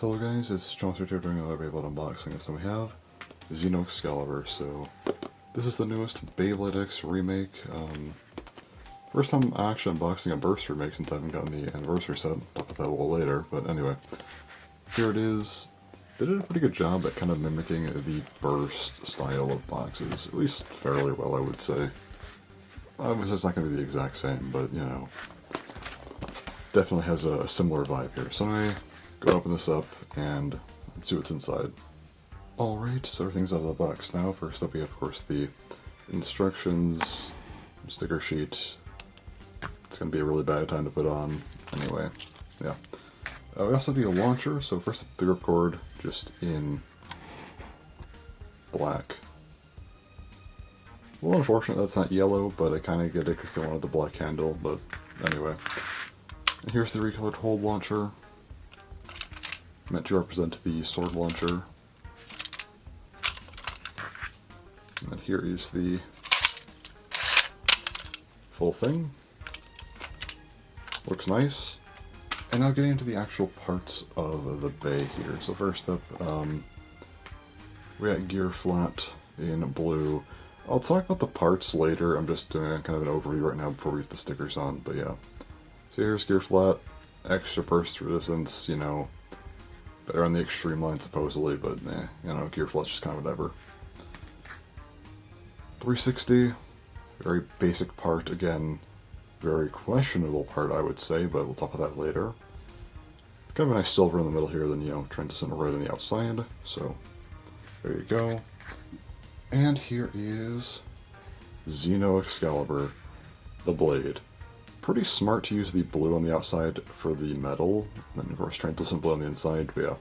Hello guys, it's Jonathan here doing another Beyblade unboxing. This time we have Xeno Xcalibur. So this is the newest Beyblade X remake. First time actually unboxing a burst remake since I haven't gotten the anniversary set. I'll talk about that a little later, but anyway. Here it is. They did a pretty good job at kind of mimicking the burst style of boxes, at least fairly well I would say. Obviously it's not going to be the exact same, but you know, definitely has a similar vibe here. So anyway, go open this up and see what's inside. Alright, so everything's out of the box now. First up we have, of course, the instructions, sticker sheet. It's going to be a really bad time to put on. Anyway, yeah. We also have the launcher, so first up the ripcord, just in black. A little unfortunate that's not yellow, but I kind of get it because they wanted the black handle, but anyway. And here's the recolored hold launcher, meant to represent the sword launcher. And then here is the full thing. Looks nice. And now getting into the actual parts of the bay here. So first up, we got gear flat in blue. I'll talk about the parts later. I'm just doing kind of an overview right now before we get the stickers on, but yeah. So here's gear flat, extra burst resistance, you know, better on the extreme line supposedly, but eh, you know, gear flat's just kind of whatever. 360, very basic part, again, very questionable part I would say, but we'll talk about that later. Kind of a nice silver in the middle here, then you know, translucent red on the outside, so there you go. And here is Xeno Xcalibur, the blade. Pretty smart to use the blue on the outside for the metal, and then of course translucent blue on the inside, but yeah.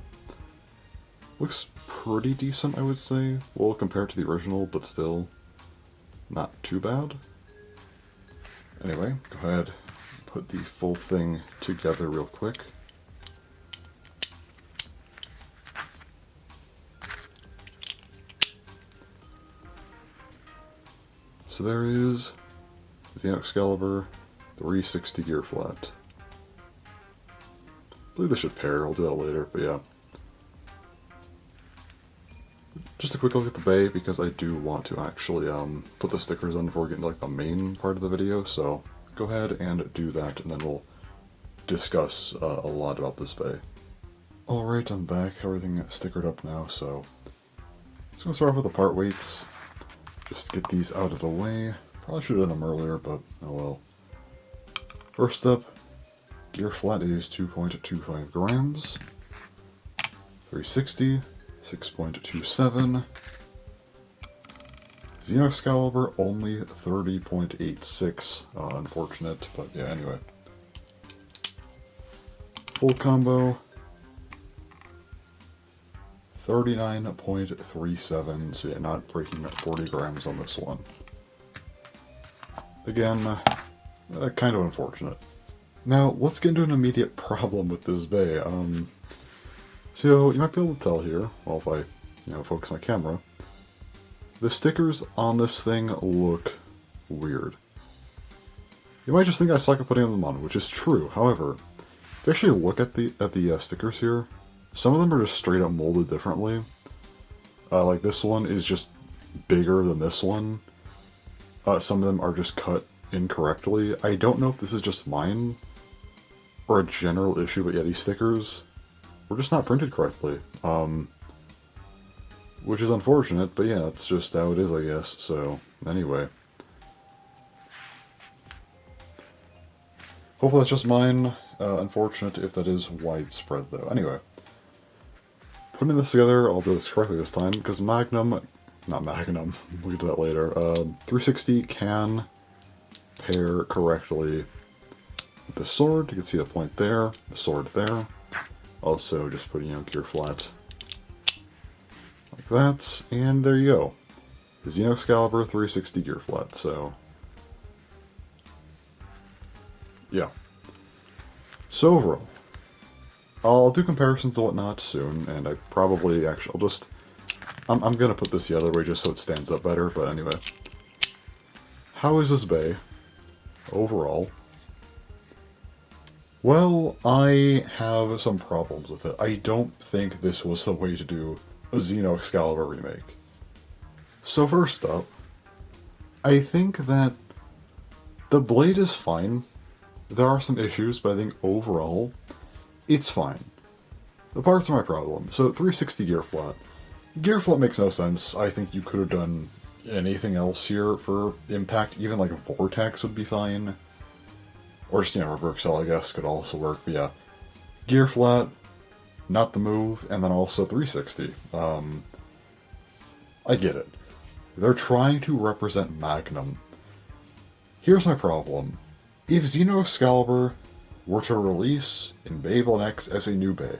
Looks pretty decent, I would say. Well, compared to the original, but still not too bad. Anyway, go ahead and put the full thing together real quick. So there is Xeno Xcalibur 360 gear flat. I believe they should pair, I'll do that later, but yeah. Just a quick look at the bay, because I do want to actually put the stickers on before we get into like the main part of the video, so go ahead and do that, and then we'll discuss a lot about this bay. Alright, I'm back, everything stickered up now, so let's go start off with the part weights. Just get these out of the way. Probably should have done them earlier, but oh well. First up, gear flat is 2.25 grams. 360, 6.27. Xeno Xcalibur only 30.86. Unfortunate, but yeah, anyway. Full combo, 39.37, so yeah, not breaking 40 grams on this one. Again, kind of unfortunate. Now, let's get into an immediate problem with this bay. So, you might be able to tell here, well, if I, you know, focus my camera, the stickers on this thing look weird. You might just think I suck at putting them on, which is true. However, if you actually look at the stickers here, some of them are just straight up molded differently. Like this one is just bigger than this one. Some of them are just cut incorrectly. I don't know if this is just mine or a general issue, but yeah, these stickers were just not printed correctly. Which is unfortunate, but yeah, that's just how it is, I guess. So, anyway. Hopefully that's just mine. Unfortunate if that is widespread, though. Anyway. Putting this together, I'll do this correctly this time, because not Magnum, we'll get to that later. 360 can pair correctly with the sword. You can see the point there, the sword there. Also, just putting, you know, gear flat like that, and there you go. The Xeno Xcalibur 360 gear flat, so yeah. So overall, I'll do comparisons and whatnot soon, and I probably actually, I'm gonna put this the other way just so it stands up better, but anyway. How is this bay overall? Well, I have some problems with it. I don't think this was the way to do a Xeno Excalibur remake. So first up, I think that the blade is fine. There are some issues, but I think overall, it's fine. The parts are my problem. So 360 gear flat. Gear flat makes no sense. I think you could have done anything else here for impact. Even like vortex would be fine. Or just, reversal, I guess, could also work. But yeah, gear flat, not the move, and then also 360. I get it. They're trying to represent Magnum. Here's my problem. If Xeno Xcalibur were to release in Beyblade X as a new Bay,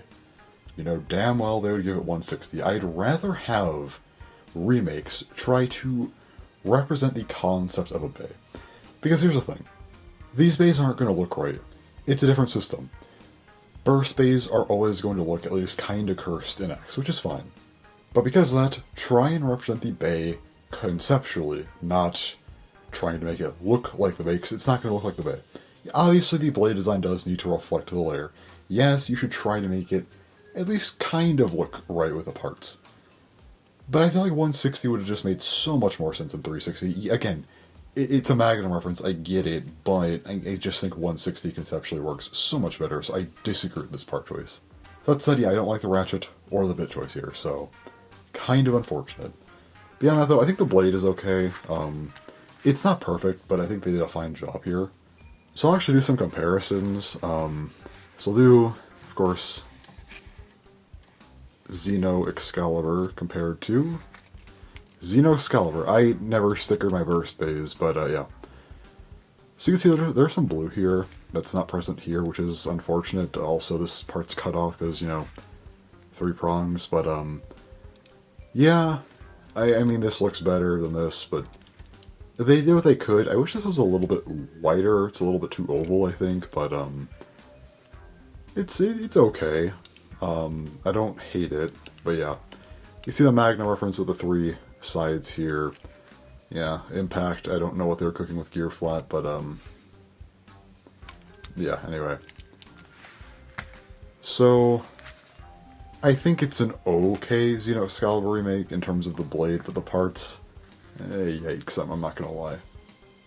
damn well they would give it 160. I'd rather have remakes try to represent the concept of a Bay. Because here's the thing. These bays aren't going to look right. It's a different system. Burst bays are always going to look at least kinda cursed in X, which is fine. But because of that, try and represent the bay conceptually, not trying to make it look like the bay, because it's not going to look like the bay. Obviously, the blade design does need to reflect the layer. Yes, you should try to make it at least kind of look right with the parts. But I feel like 160 would have just made so much more sense than 360. Again, it's a Magnum reference, I get it, but I just think 160 conceptually works so much better, so I disagree with this part choice. That said, yeah, I don't like the ratchet or the bit choice here, so kind of unfortunate. Beyond that, though, I think the blade is okay. It's not perfect, but I think they did a fine job here. So I'll actually do some comparisons. So I'll do, of course, Xeno Excalibur compared to Xeno Xcalibur. I never stickered my burst bays, but yeah. So you can see there's some blue here that's not present here, which is unfortunate. Also, this part's cut off because, 3 prongs, but yeah. I mean, this looks better than this, but they did what they could. I wish this was a little bit wider. It's a little bit too oval, I think, but it's okay. I don't hate it, but yeah. You see the Magnum reference with the 3 sides here. Yeah, impact. I don't know what they're cooking with gear flat, but yeah, anyway. So I think it's an okay Xeno Xcalibur remake in terms of the blade, but the parts, yikes, I'm not gonna lie.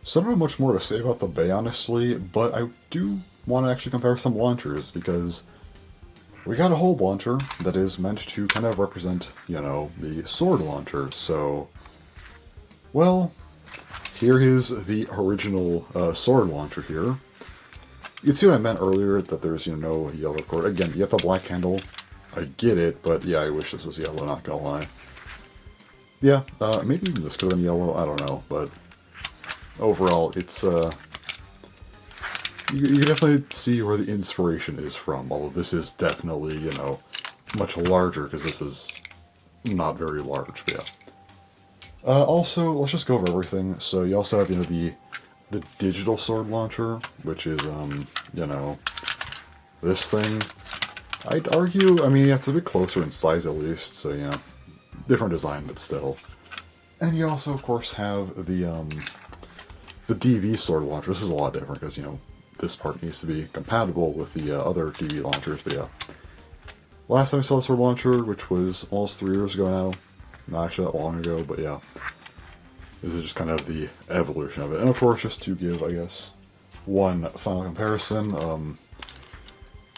So I don't have much more to say about the Bay, honestly, but I do want to actually compare some launchers, because we got a hold launcher that is meant to kind of represent, the sword launcher. So, well, here is the original sword launcher here. You can see what I meant earlier, that there's, no yellow cord. Again, you get the black handle. I get it, but yeah, I wish this was yellow, not gonna lie. Yeah, maybe even this could have been yellow, I don't know, but overall, it's, you definitely see where the inspiration is from, although this is definitely, much larger, because this is not very large, but yeah. Also, let's just go over everything. So you also have, the digital sword launcher, which is, this thing. I'd argue, I mean, it's a bit closer in size at least, so, different design, but still. And you also, of course, have the DV sword launcher. This is a lot different, because, this part needs to be compatible with the other DV launchers, but yeah. Last time I saw the sword launcher, which was almost 3 years ago now. Not actually that long ago, but yeah. This is just kind of the evolution of it. And of course, just to give, I guess, one final comparison,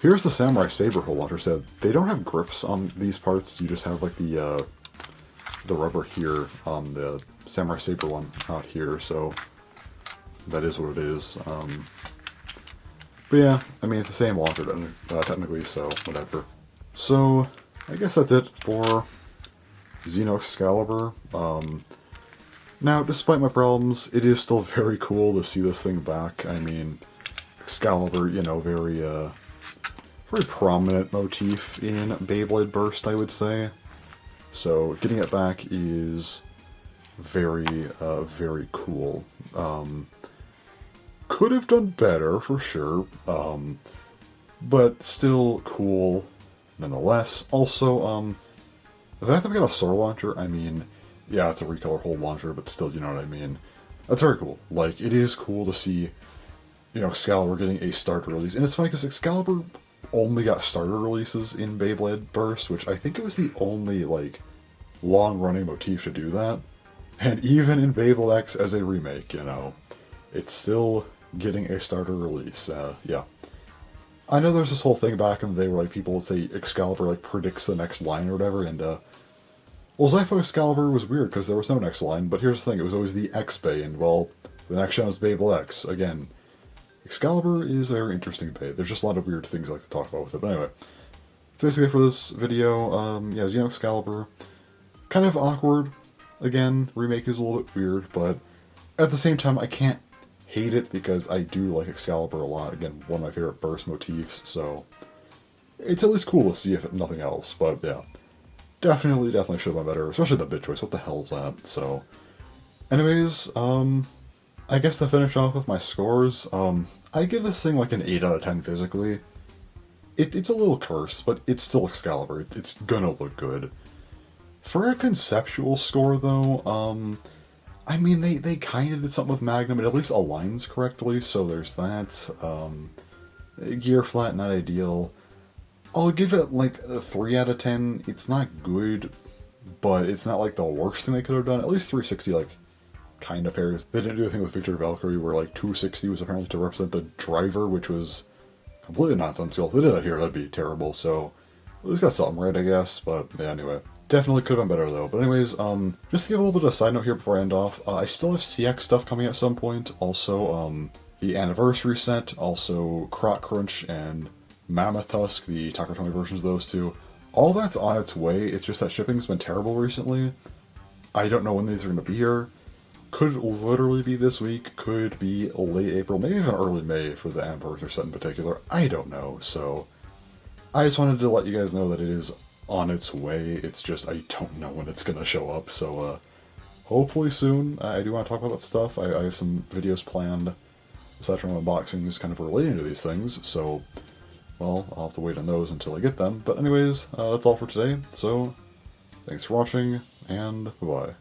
here's the Samurai Saber hole launcher. So they don't have grips on these parts, you just have like the rubber here on the Samurai Saber one, not here, so that is what it is. But yeah, I mean, it's the same launcher technically, so whatever. So, I guess that's it for Xeno Xcalibur. Now, despite my problems, it is still very cool to see this thing back. I mean, Excalibur, very, very prominent motif in Beyblade Burst, I would say. So, getting it back is very, very cool. Could have done better, for sure, but still cool nonetheless. Also, the fact that we got a sword launcher, I mean, yeah, it's a recolor hold launcher, but still, you know what I mean. That's very cool. Like, it is cool to see you know, Excalibur getting a starter release. And it's funny because Excalibur only got starter releases in Beyblade Burst, which I think it was the only, like, long-running motif to do that. And even in Beyblade X as a remake, you know, it's still getting a starter release. Yeah. I know there's this whole thing back in the day where, like, people would say Excalibur, like, predicts the next line or whatever, and, well, Zypho Excalibur was weird because there was no next line, but here's the thing, it was always the X-Bay, and, well, the next gen was Beyblade X. Again, Excalibur is a very interesting bay. There's just a lot of weird things I like to talk about with it, but anyway. That's basically it for this video. Yeah, Xeno Xcalibur. Kind of awkward. Again, remake is a little bit weird, but at the same time, I can't hate it because I do like Excalibur a lot. Again, one of my favorite burst motifs, so it's at least cool to see if nothing else. But yeah, definitely should have been better, especially the bit choice. What the hell is that? So, anyways, I guess to finish off with my scores, I give this thing like an 8 out of 10 physically. It's a little cursed, but it's still Excalibur. It's gonna look good. For a conceptual score, though, I mean, they kind of did something with Magnum. It at least aligns correctly, so there's that. Gear flat, not ideal. I'll give it, like, a 3 out of 10. It's not good, but it's not, like, the worst thing they could have done. At least 360, like, kind of pairs. They didn't do the thing with Victor Valkyrie where, like, 260 was apparently to represent the driver, which was completely nonsensical. If they did that here, that'd be terrible, so at least got something right, I guess, but yeah, anyway. Definitely could have been better, though. But anyways, just to give a little bit of a side note here before I end off, I still have CX stuff coming at some point. Also, the Anniversary set, also Croc Crunch and Mammoth Tusk, the Takatomi versions of those two. All that's on its way, it's just that shipping's been terrible recently. I don't know when these are going to be here. Could literally be this week, could be late April, maybe even early May for the Anniversary set in particular. I don't know, so I just wanted to let you guys know that it is on its way. It's just I don't know when it's gonna show up, so hopefully soon. I do want to talk about that stuff. I have some videos planned aside from unboxings kind of relating to these things, so well, I'll have to wait on those until I get them. But anyways, that's all for today, so thanks for watching, and bye-bye.